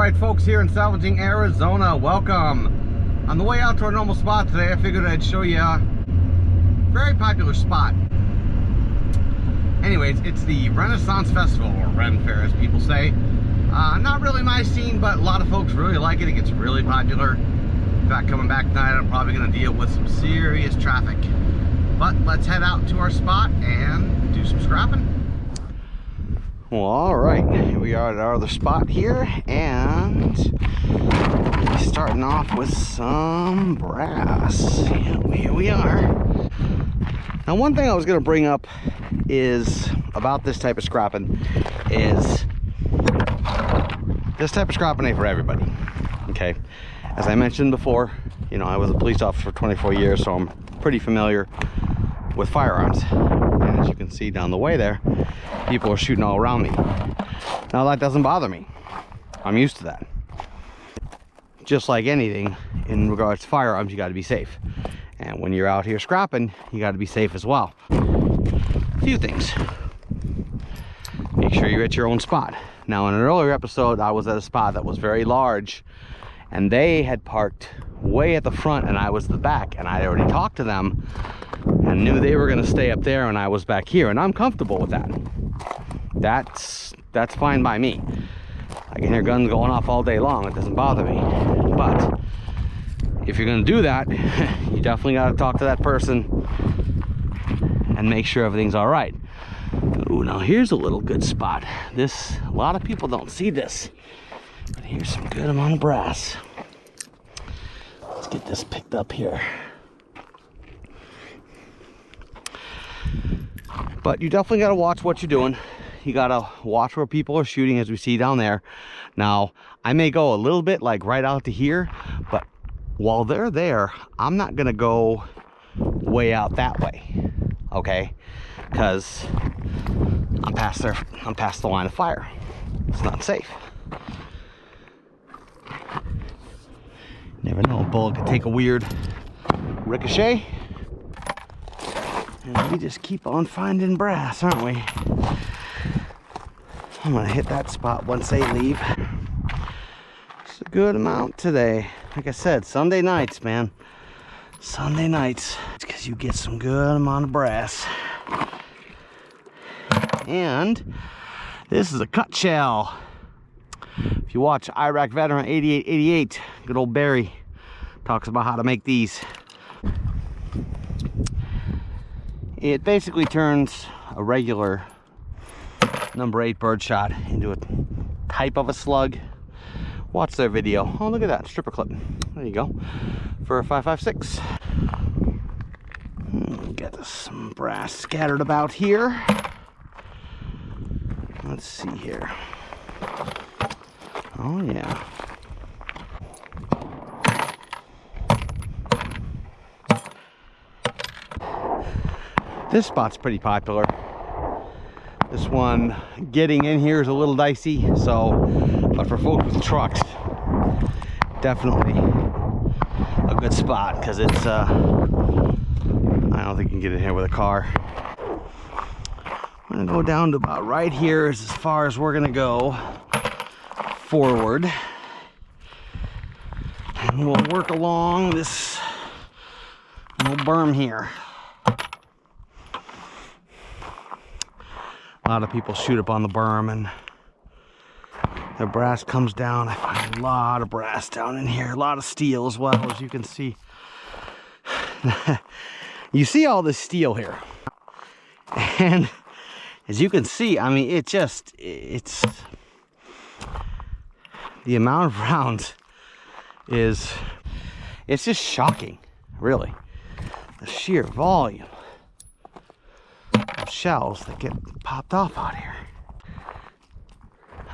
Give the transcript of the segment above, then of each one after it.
Alright folks, here in Scavenging, Arizona, welcome. On the way out to our normal spot today, I figured I'd show you a very popular spot. Anyways, it's the Renaissance Festival, or Ren Fair as people say. Not really my scene, but a lot of folks really like it. It gets really popular. In fact, coming back tonight, I'm probably going to deal with some serious traffic. But let's head out to our spot and do some scrapping. Well, alright, here we are at our other spot here, and starting off with some brass. Yeah, here we are. Now, one thing I was going to bring up is about this type of scrapping is this type of scrapping ain't for everybody. Okay, as I mentioned before, you know, I was a police officer for 24 years, so I'm pretty familiar with firearms. And as you can see down the way there, people are shooting all around me. Now that doesn't bother me. I'm used to that. Just like anything in regards to firearms, you got to be safe. And when you're out here scrapping, you got to be safe as well. A few things. Make sure you're at your own spot. Now in an earlier episode, I was at a spot that was very large, and they had parked way at the front and I was the back, and I already talked to them and knew they were going to stay up there and I was back here, and I'm comfortable with that. That's fine by me. I can hear guns going off all day long. It doesn't bother me. But if you're going to do that, you definitely got to talk to that person and make sure everything's all right. Ooh, now here's a little good spot. A lot of people don't see this, but here's some good amount of brass. Let's get this picked up here. But you definitely got to watch what you're doing. You got to watch where people are shooting, as we see down there. Now, I may go a little bit like right out to here, but while they're there, I'm not going to go way out that way, okay? Because I'm past the line of fire. It's not safe. Never know, a bullet could take a weird ricochet. And we just keep on finding brass, aren't we? I'm gonna hit that spot once they leave. It's a good amount today. Like I said, Sunday nights, man. Sunday nights. It's because you get some good amount of brass. And this is a cut shell. If you watch Iraq Veteran 8888, good old Barry talks about how to make these. It basically turns a regular number 8 birdshot into a type of a slug. Watch their video. Oh, look at that stripper clip. There you go. For a 5.56. Get some brass scattered about here. Let's see here. Oh yeah. This spot's pretty popular. This one, getting in here is a little dicey, but for folks with trucks, definitely a good spot, because it's, I don't think you can get in here with a car. I'm gonna go down to about right here is as far as we're gonna go forward. And we'll work along this little berm here. A lot of people shoot up on the berm and their brass comes down. I find a lot of brass down in here, a lot of steel as well, as you can see. You see all this steel here. And as you can see, I mean, it's the amount of rounds it's just shocking, really. The sheer volume of shells that get popped off out here.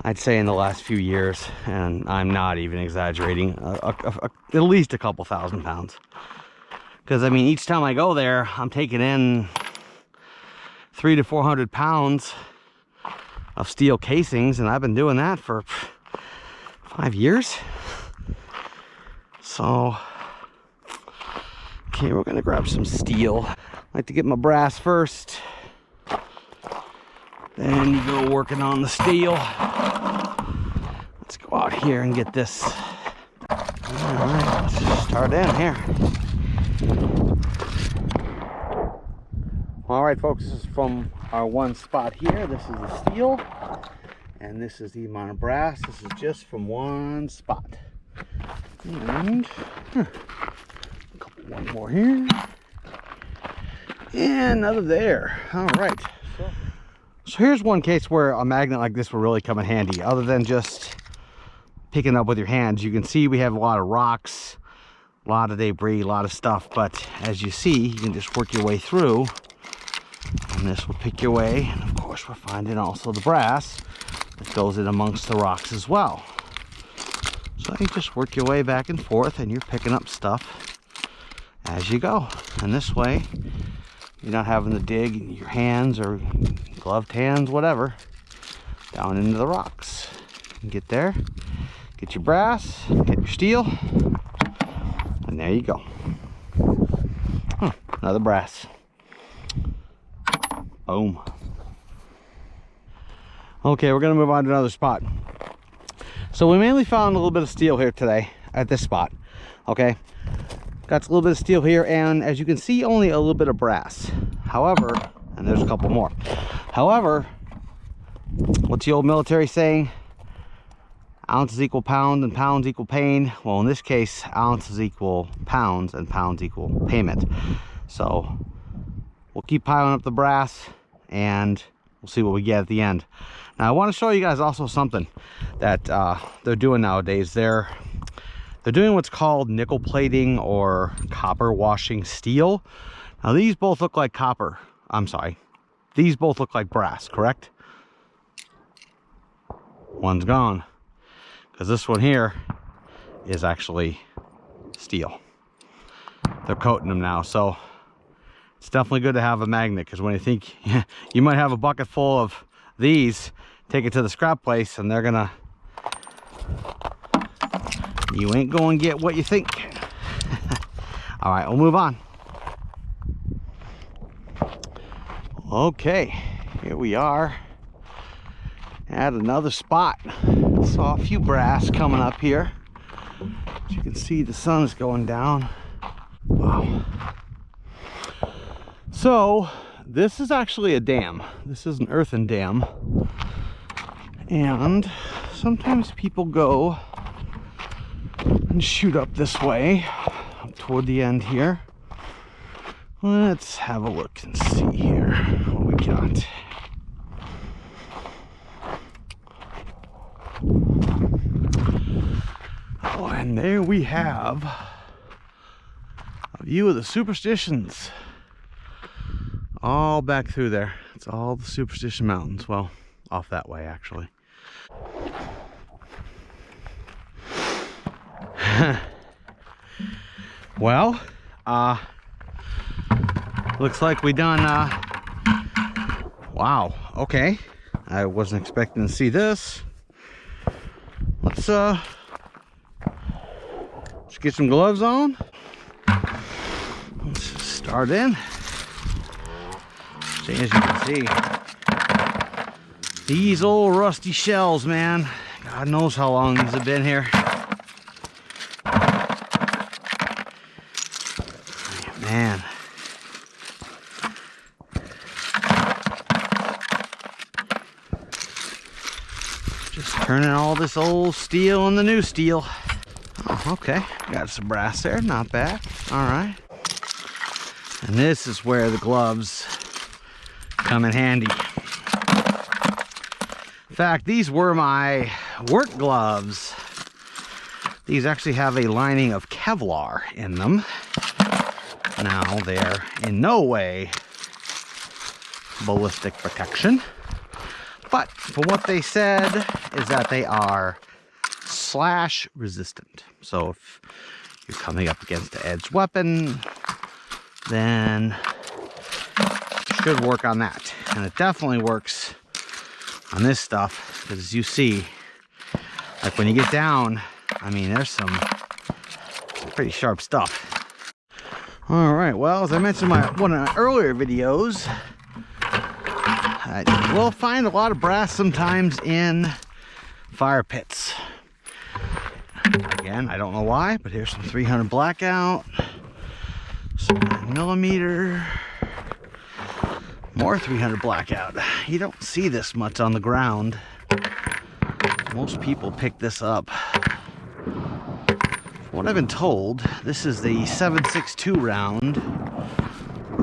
I'd say in the last few years, and I'm not even exaggerating, at least a couple thousand pounds. Because I mean, each time I go there, I'm taking in 300 to 400 pounds of steel casings, and I've been doing that for 5 years. So, okay, we're gonna grab some steel. I like to get my brass first. Then you go working on the steel. Let's go go out here and get this. All right, let's start in here. All right, folks, this is from our one spot here. This is the steel, and this is the amount of brass. This is just from one spot. And one more here, and another there. All right. So here's one case where a magnet like this will really come in handy, other than just picking up with your hands. You can see we have a lot of rocks, a lot of debris, a lot of stuff, but as you see, you can just work your way through, and this will pick your way. And of course, we're finding also the brass that goes in amongst the rocks as well. So you just work your way back and forth, and you're picking up stuff as you go. And this way, you're not having to dig your hands or gloved hands, whatever, down into the rocks. You get there, get your brass, get your steel, and there you go. Another brass. Boom. Okay, we're gonna move on to another spot. So we mainly found a little bit of steel here today at this spot. Okay, got a little bit of steel here, and as you can see, only a little bit of brass. However, and there's a couple more. However, what's the old military saying? Ounces equal pound and pounds equal pain. Well, in this case, ounces equal pounds and pounds equal payment. So we'll keep piling up the brass, and we'll see what we get at the end. Now I want to show you guys also something that they're doing nowadays. They're doing what's called nickel plating or copper washing steel. Now these both look like copper. I'm sorry. These both look like brass, correct? One's gone, because this one here is actually steel. They're coating them now, so it's definitely good to have a magnet, because when you think you might have a bucket full of these, take it to the scrap place, and they're gonna, you ain't gonna get what you think. All right, we'll move on. Okay, here we are at another spot. Saw a few brass coming up here. As you can see, the sun is going down. Wow. So this is actually a dam. This is an earthen dam, and sometimes people go and shoot up this way, up toward the end here. Let's have a look and see here what we got. Oh, and there we have a view of the superstitions. All back through there. It's all the Superstition Mountains. Well, off that way, actually. Well, looks like we done, wow, okay. I wasn't expecting to see this. Let's get some gloves on. Let's start in. See, as you can see, these old rusty shells, man. God knows how long these have been here. Man. Just turning all this old steel and the new steel. Oh, okay. Got some brass there. Not bad. All right. And this is where the gloves come in handy. In fact, these were my work gloves. These actually have a lining of Kevlar in them. Now, they're in no way ballistic protection, but from what they said is that they are slash resistant. So if you're coming up against an edged weapon, then should work on that. And it definitely works on this stuff, because as you see, like when you get down, I mean, there's some pretty sharp stuff. All right, well, as I mentioned in one of my earlier videos, we'll find a lot of brass sometimes in fire pits. Again, I don't know why, but here's some 300 blackout, some 9mm, more 300 blackout. You don't see this much on the ground. Most people pick this up. What I've been told, this is the 7.62 round.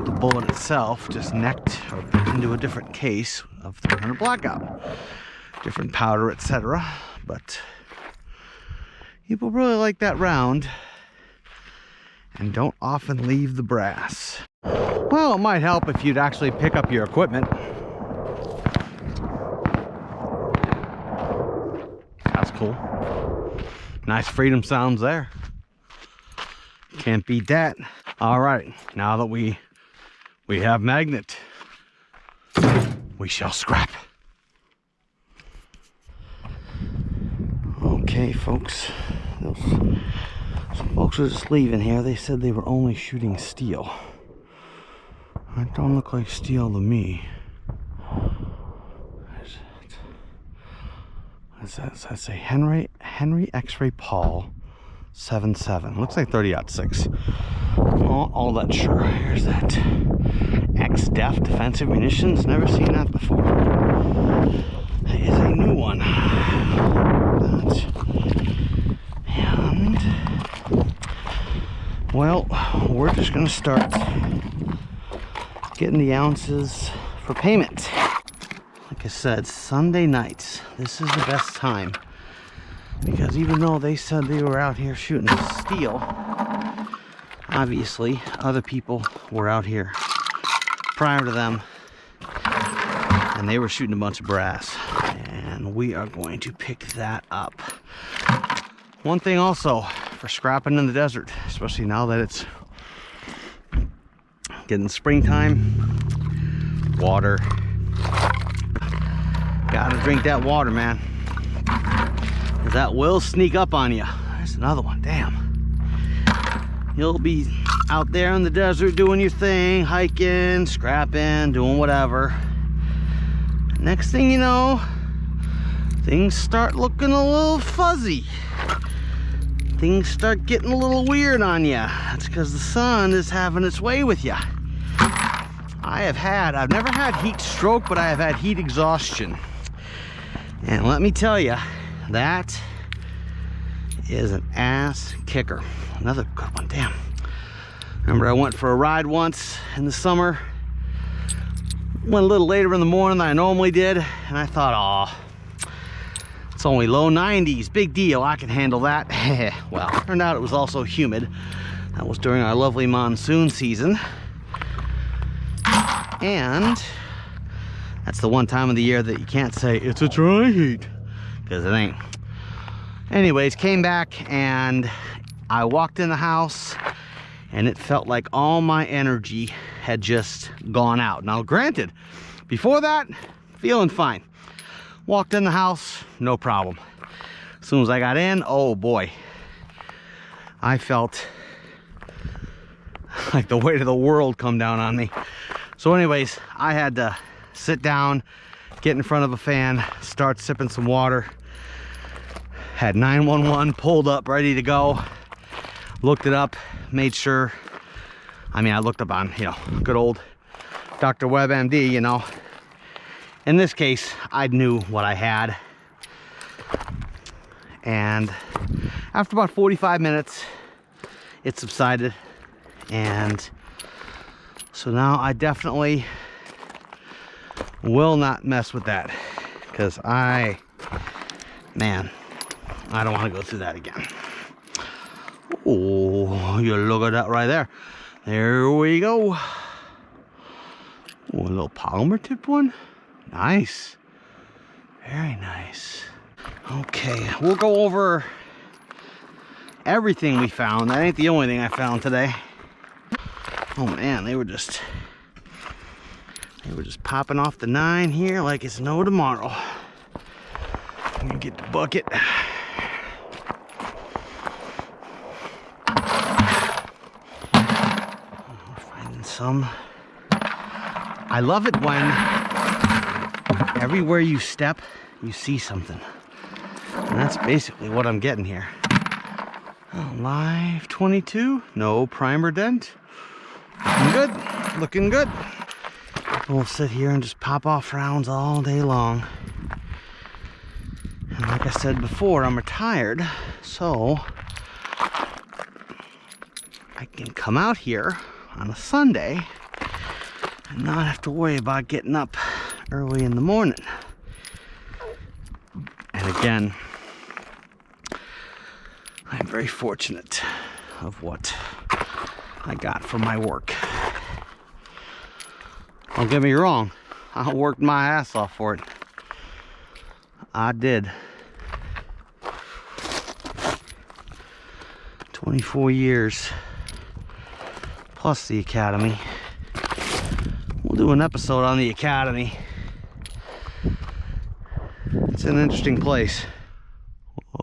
The bullet itself just necked or put into a different case of 300 blackout, different powder, etc. But people really like that round and don't often leave the brass. Well, it might help if you'd actually pick up your equipment. That's cool. Nice freedom sounds there. Can't beat that. All right, now that we have magnet, we shall scrap. Okay, folks. Some folks are just leaving here. They said they were only shooting steel. That don't look like steel to me. What's that? Does that say Henry X-Ray Paul 7.7? Looks like 30-06. All that sure. Here's that X-Def defensive munitions. Never seen that before. That is a new one. And well, we're just gonna start getting the ounces for payment. Like I said, Sunday nights, this is the best time, because even though they said they were out here shooting steel, obviously other people were out here prior to them and they were shooting a bunch of brass, and we are going to pick that up. One thing also for scrapping in the desert, especially now that it's getting springtime, water. Gotta drink that water, man, because that will sneak up on you. There's another one. Damn. You'll be out there in the desert doing your thing, hiking, scrapping, doing whatever. Next thing you know, things start looking a little fuzzy. Things start getting a little weird on you. That's because the sun is having its way with you. I've never had heat stroke, but I have had heat exhaustion. And let me tell you, that is an ass kicker. Another good one, damn. Remember, I went for a ride once in the summer. Went a little later in the morning than I normally did, and I thought, oh, it's only low 90s, big deal, I can handle that. Well, turned out it was also humid. That was during our lovely monsoon season. And that's the one time of the year that you can't say it's a dry heat, because it ain't. Anyways, came back and I walked in the house and it felt like all my energy had just gone out. Now granted, before that, feeling fine. Walked in the house, no problem. As soon as I got in, oh boy, I felt like the weight of the world come down on me. So anyways, I had to sit down, get in front of a fan, start sipping some water. Had 911 pulled up, ready to go. Looked it up, made sure. I mean, I looked up on, good old Dr. WebMD, In this case, I knew what I had. And after about 45 minutes, it subsided. And so now I definitely will not mess with that, because I don't want to go through that again. Oh, you look at that right there. There we go. Oh, a little polymer tip one. Nice. Very nice. Okay, we'll go over everything we found. That ain't the only thing I found today. Oh man, they were just popping off the 9 here like it's no tomorrow. Let me get the bucket. We're finding some. I love it when everywhere you step, you see something. And that's basically what I'm getting here. Oh, live 22, no primer dent. Looking good, looking good. We'll sit here and just pop off rounds all day long. And like I said before, I'm retired, so I can come out here on a Sunday and not have to worry about getting up early in the morning. And again, I'm very fortunate of what I got from my work. Don't get me wrong, I worked my ass off for it. I did. 24 years plus the academy. We'll do an episode on the academy. It's an interesting place.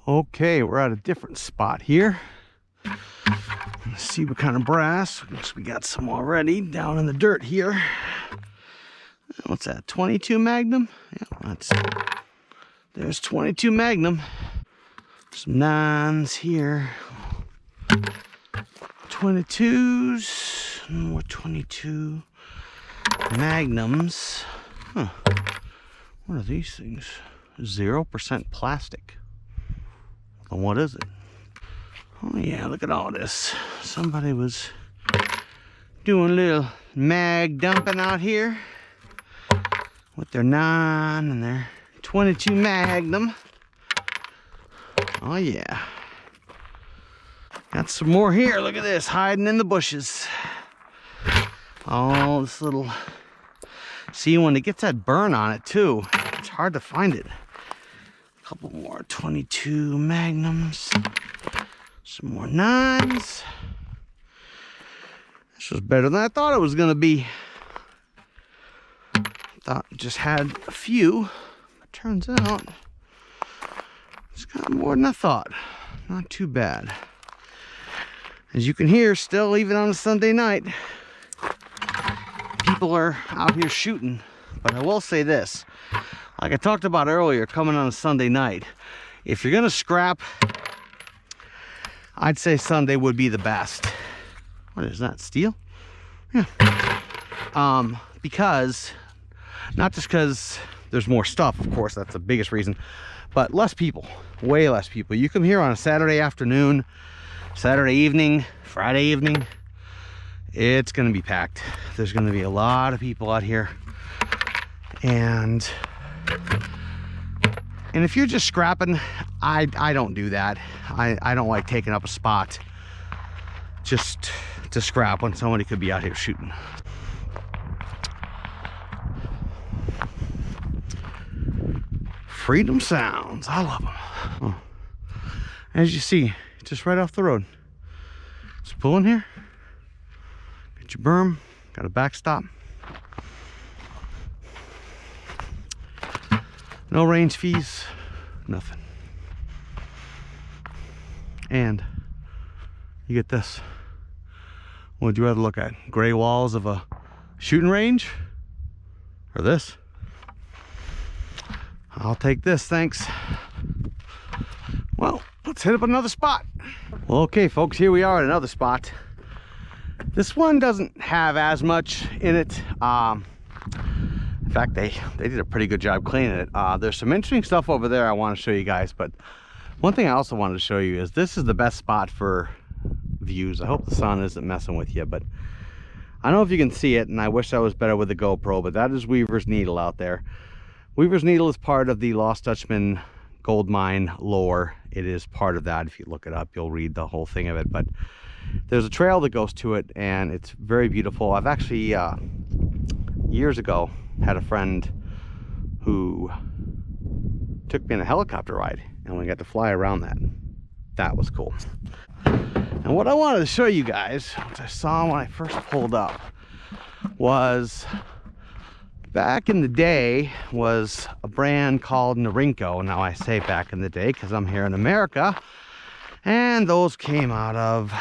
Okay, we're at a different spot here. Let's see what kind of brass. Looks we got some already down in the dirt here. What's that, 22 Magnum? Yeah, there's 22 Magnum. Some 9s here. 22s, more 22 Magnums. Huh. What are these things? 0% plastic. And what is it? Oh yeah, look at all this. Somebody was doing a little mag dumping out here with their 9 and their 22 Magnum. Oh yeah. Got some more here. Look at this, hiding in the bushes. Oh, this little... See, when it gets that burn on it too, it's hard to find it. A couple more 22 Magnums. Some more 9s. This was better than I thought it was going to be. Thought it just had a few. But turns out it's got more than I thought. Not too bad. As you can hear, still, even on a Sunday night, people are out here shooting. But I will say this, like I talked about earlier, coming on a Sunday night, if you're gonna scrap, I'd say Sunday would be the best. What is that, steel? Yeah. Because, not just because there's more stuff, of course, that's the biggest reason, but less people, way less people. You come here on a Saturday afternoon, Saturday evening, Friday evening, it's gonna be packed. There's gonna be a lot of people out here. And if you're just scrapping, I don't do that. I don't like taking up a spot just to scrap when somebody could be out here shooting. Freedom sounds, I love them. Oh. As you see, just right off the road. Just pull in here, get your berm, got a backstop. No range fees, nothing. And you get this. What would you rather look at? Gray walls of a shooting range or this? I'll take this, thanks. Well, let's hit up another spot. Well, okay, folks, here we are at another spot. This one doesn't have as much in it. In fact, they did a pretty good job cleaning it. There's some interesting stuff over there I want to show you guys, but one thing I also wanted to show you is this is the best spot for views. I hope the sun isn't messing with you, but I don't know if you can see it, and I wish I was better with the GoPro, but that is Weaver's Needle out there. Weaver's Needle is part of the Lost Dutchman gold mine lore. It is part of that. If you look it up, you'll read the whole thing of it, but there's a trail that goes to it, and it's very beautiful. I've actually, years ago, had a friend who took me on a helicopter ride, and we got to fly around that. That was cool. And what I wanted to show you guys, which I saw when I first pulled up, was back in the day was a brand called Norinco. Now I say back in the day because I'm here in America, and those came out of,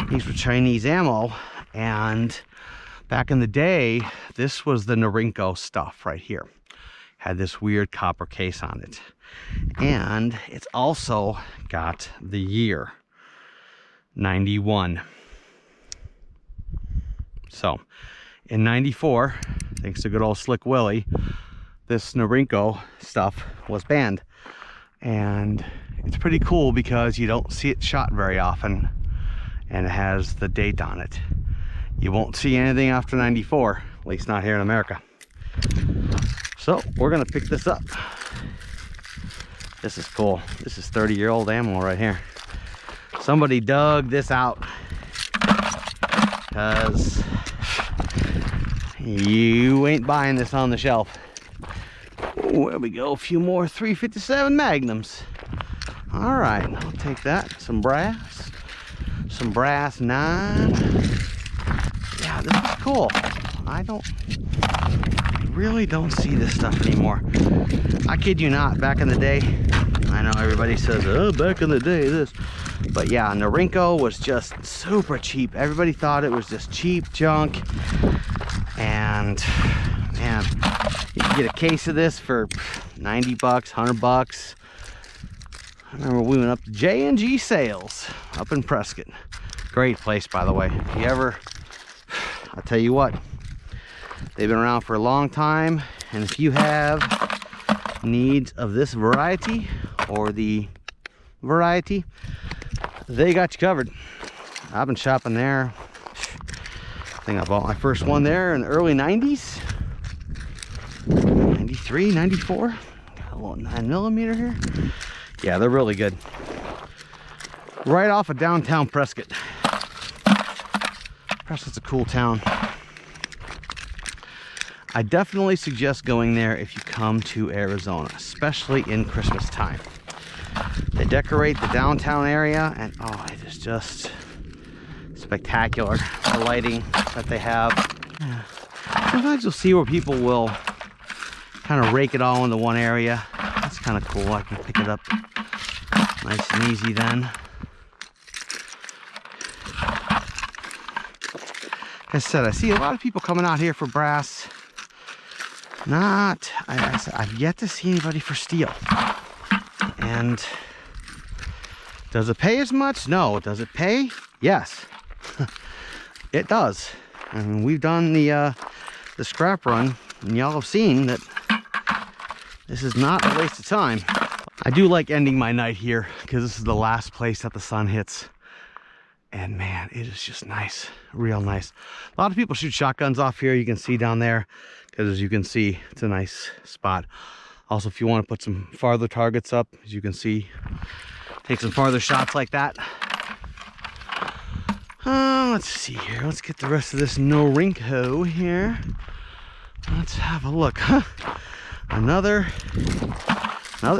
these were Chinese ammo, and back in the day, this was the Norinco stuff right here. had this weird copper case on it. And it's also got the year, 91. So in 94, thanks to good old Slick Willie, this Norinco stuff was banned. And it's pretty cool because you don't see it shot very often, and it has the date on it. You won't see anything after 94, at least not here in America. So we're gonna pick this up. This is cool. This is 30-year-old ammo right here. Somebody dug this out because you ain't buying this on the shelf. Oh, there we go, a few more 357 Magnums. All right, I'll take that. Some brass 9. Yeah, this is cool. I really don't see this stuff anymore. I kid you not, back in the day, I know everybody says, oh, back in the day this, but yeah, Norinco was just super cheap. Everybody thought it was just cheap junk, and man, you can get a case of this for 90 bucks, 100 bucks. I remember we went up to J&G Sales up in Prescott. Great place, by the way. If you ever, I'll tell you what, they've been around for a long time, and if you have needs of this variety or the variety, they got you covered. I've been shopping there. I think I bought my first one there in the early 90s. 93, 94. Got a little 9mm here. Yeah, they're really good. Right off of downtown Prescott. Prescott's a cool town. I definitely suggest going there if you come to Arizona, especially in Christmas time. They decorate the downtown area, and oh, it is just spectacular, the lighting that they have. Yeah. Sometimes you'll see where people will kind of rake it all into one area. That's kind of cool. I can pick it up nice and easy then. Like I said, I see a lot of people coming out here for brass. I've yet to see anybody for steel. And does it pay as much? No. Does it pay? Yes. It does. I mean, we've done the scrap run, and y'all have seen that this is not a waste of time. I do like ending my night here because this is the last place that the sun hits. And man, it is just nice, real nice. A lot of people shoot shotguns off here. You can see down there, because as you can see, it's a nice spot. Also, if you want to put some farther targets up, as you can see, take some farther shots like that. Let's see here. Let's get the rest of this Norinco here. Let's have a look. Another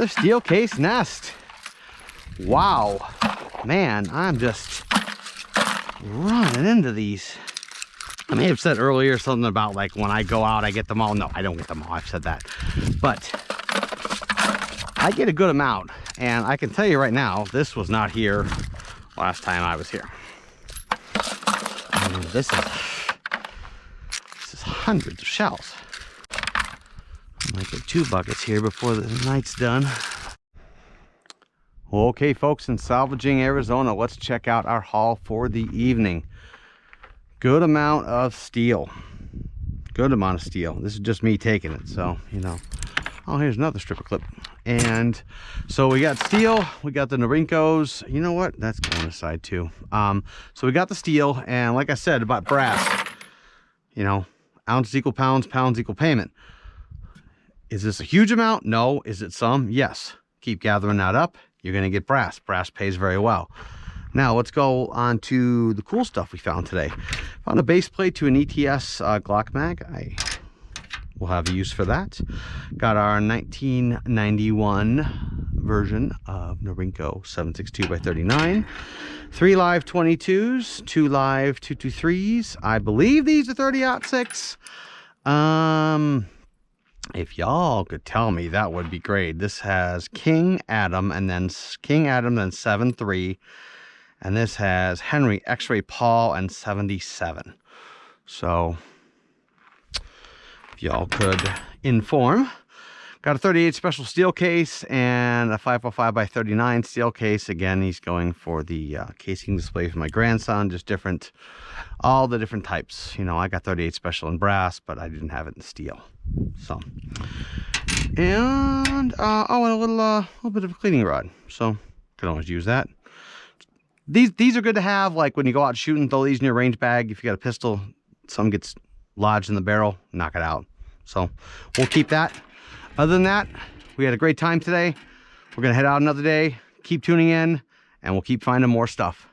steel case nest. Wow, man, I'm just running into these. I may have said earlier something about like when I go out I get them all. No, I don't get them all. I've said that, but I get a good amount, and I can tell you right now, this was not here last time I was here. I mean, this is hundreds of shells. I might get 2 buckets here before the night's done. Okay, folks, in Scavenging, Arizona, let's check out our haul for the evening. Good amount of steel. Good amount of steel. This is just me taking it, so, you know. Oh, here's another stripper clip. And so we got steel, we got the Norincos. You know what? That's going aside too. So we got the steel, and like I said about brass, you know, ounces equal pounds, pounds equal payment. Is this a huge amount? No. Is it some? Yes. Keep gathering that up. You're going to get brass. Brass pays very well. Now let's go on to the cool stuff we found today. Found a base plate to an ETS Glock mag. I will have use for that. Got our 1991 version of Norinco 7.62x39. 3 live 22s, 2 live 223s. I believe these are 30-06. If y'all could tell me, that would be great. This has King Adam, and then King Adam, then 7.3. And this has Henry X-Ray Paul and 77. So if y'all could inform. Got a 38 special steel case and a 505 by 39 steel case. Again, he's going for the casing display for my grandson, just different, all the different types. You know, I got 38 special in brass, but I didn't have it in steel. So, and oh, and a little bit of a cleaning rod. So, can always use that. These are good to have, like when you go out shooting, throw these in your range bag. If you got a pistol, some gets lodged in the barrel, knock it out. So, we'll keep that. Other than that, we had a great time today. We're gonna head out another day, keep tuning in, and we'll keep finding more stuff.